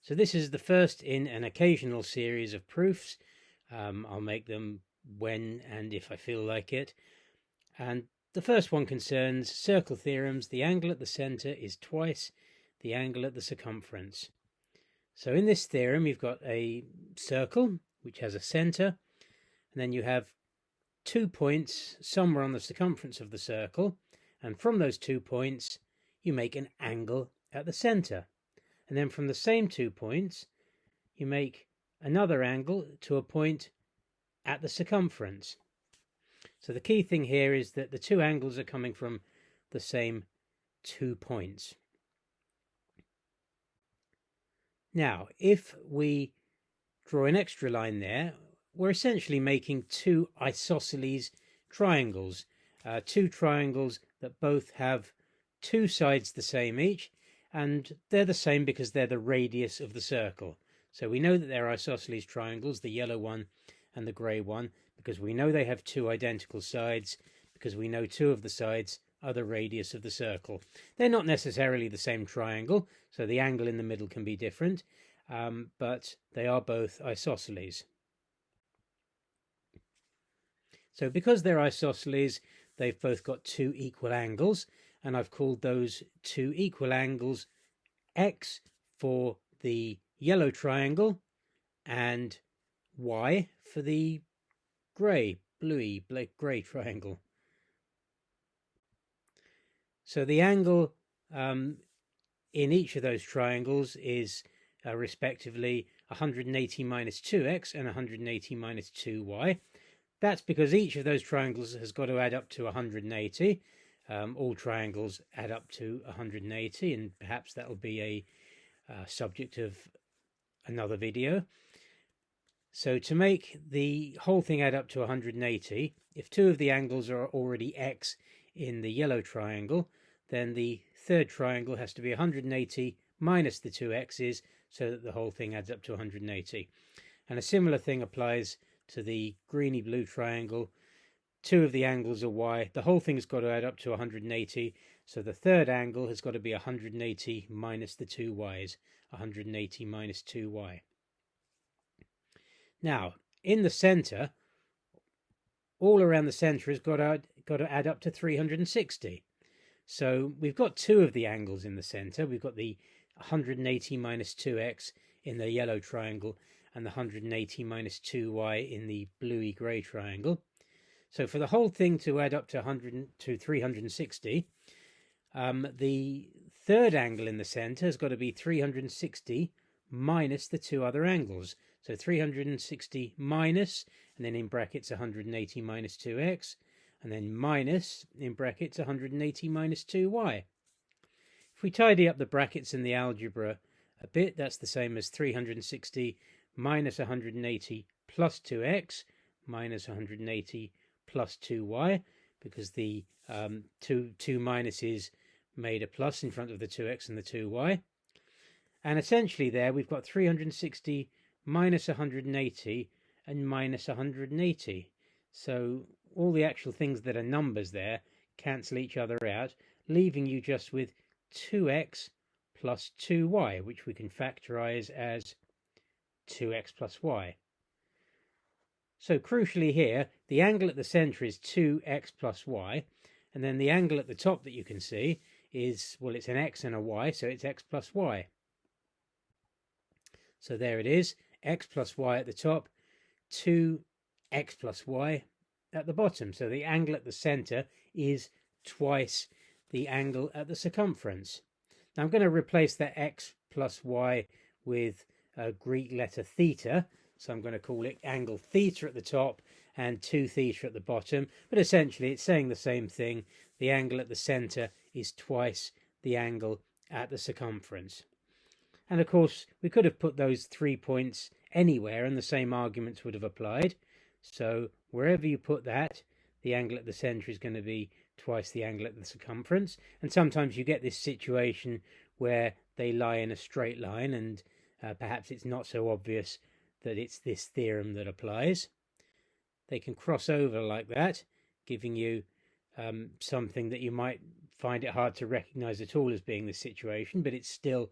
So this is the first in an occasional series of proofs. I'll make them when and if I feel like it. And the first one concerns circle theorems. The angle at the centre is twice the angle at the circumference. So in this theorem, you've got a circle which has a centre, and then you have 2 points somewhere on the circumference of the circle, and from those 2 points you make an angle at the centre. And then from the same 2 points, you make another angle to a point at the circumference. So the key thing here is that the two angles are coming from the same 2 points. Now, if we draw an extra line there, we're essentially making two isosceles triangles, two triangles that both have two sides the same each, and they're the same because they're the radius of the circle. So we know that they're isosceles triangles, the yellow one and the grey one, because we know they have two identical sides, because we know two of the sides are the radius of the circle. They're not necessarily the same triangle, so the angle in the middle can be different, but they are both isosceles. So because they're isosceles, they've both got two equal angles, and I've called those two equal angles X for the yellow triangle and Y for the bluey grey triangle. So the angle in each of those triangles is respectively 180 minus 2x and 180 minus 2y. That's because each of those triangles has got to add up to 180. All triangles add up to 180, and perhaps that will be a subject of another video. So to make the whole thing add up to 180, if two of the angles are already x in the yellow triangle, then the third triangle has to be 180 minus the two x's, so that the whole thing adds up to 180. And a similar thing applies to the greeny blue triangle. Two of the angles are y, the whole thing's got to add up to 180, so the third angle has got to be 180 minus the two y's, 180 minus 2y. Now, in the centre, all around the centre has got to add up to 360. So we've got two of the angles in the centre. We've got the 180 minus 2x in the yellow triangle and the 180 minus 2y in the bluey grey triangle. So for the whole thing to add up to 360, the third angle in the centre has got to be 360 minus the two other angles. So 360 minus, and then in brackets 180 minus 2x, and then minus, in brackets 180 minus 2y. If we tidy up the brackets in the algebra a bit, that's the same as 360 minus 180 plus 2x minus 180 plus 2y, because the two minuses made a plus in front of the 2x and the 2y. And essentially there we've got 360 minus 180 and minus 180. So all the actual things that are numbers there cancel each other out, leaving you just with 2x plus 2y, which we can factorize as 2x plus y. So crucially here, the angle at the centre is 2x plus y, and then the angle at the top that you can see is, well, it's an x and a y, so it's x plus y. So there it is, x plus y at the top, 2x plus y at the bottom. So the angle at the centre is twice the angle at the circumference. Now I'm going to replace that x plus y with a Greek letter theta. So I'm going to call it angle theta at the top and 2 theta at the bottom. But essentially it's saying the same thing. The angle at the centre is twice the angle at the circumference. And of course, we could have put those 3 points anywhere and the same arguments would have applied. So wherever you put that, the angle at the centre is going to be twice the angle at the circumference. And sometimes you get this situation where they lie in a straight line, and perhaps it's not so obvious that it's this theorem that applies. They can cross over like that, giving you something that you might find it hard to recognize at all as being the situation, but it's still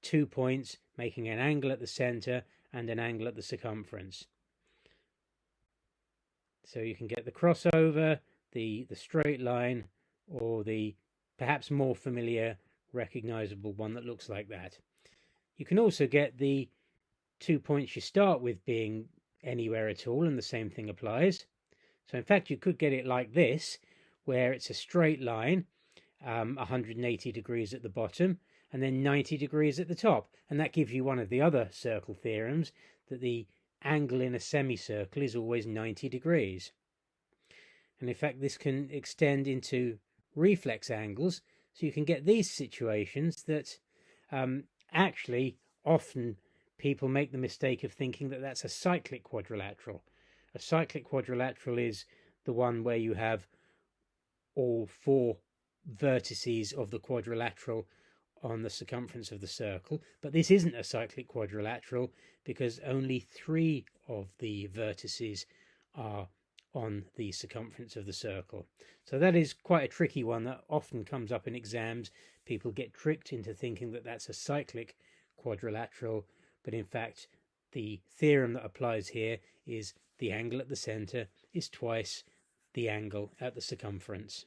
2 points making an angle at the center and an angle at the circumference. So you can get the crossover, the straight line, or the perhaps more familiar recognizable one that looks like that. You can also get the 2 points you start with being anywhere at all, and the same thing applies. So in fact you could get it like this, where it's a straight line, 180 degrees at the bottom and then 90 degrees at the top, and that gives you one of the other circle theorems, that the angle in a semicircle is always 90 degrees. And in fact this can extend into reflex angles, so you can get these situations that actually often people make the mistake of thinking that that's a cyclic quadrilateral. A cyclic quadrilateral is the one where you have all 4 vertices of the quadrilateral on the circumference of the circle, but this isn't a cyclic quadrilateral because only 3 of the vertices are on the circumference of the circle. So that is quite a tricky one that often comes up in exams. People get tricked into thinking that that's a cyclic quadrilateral, but in fact the theorem that applies here is the angle at the center is twice the angle at the circumference.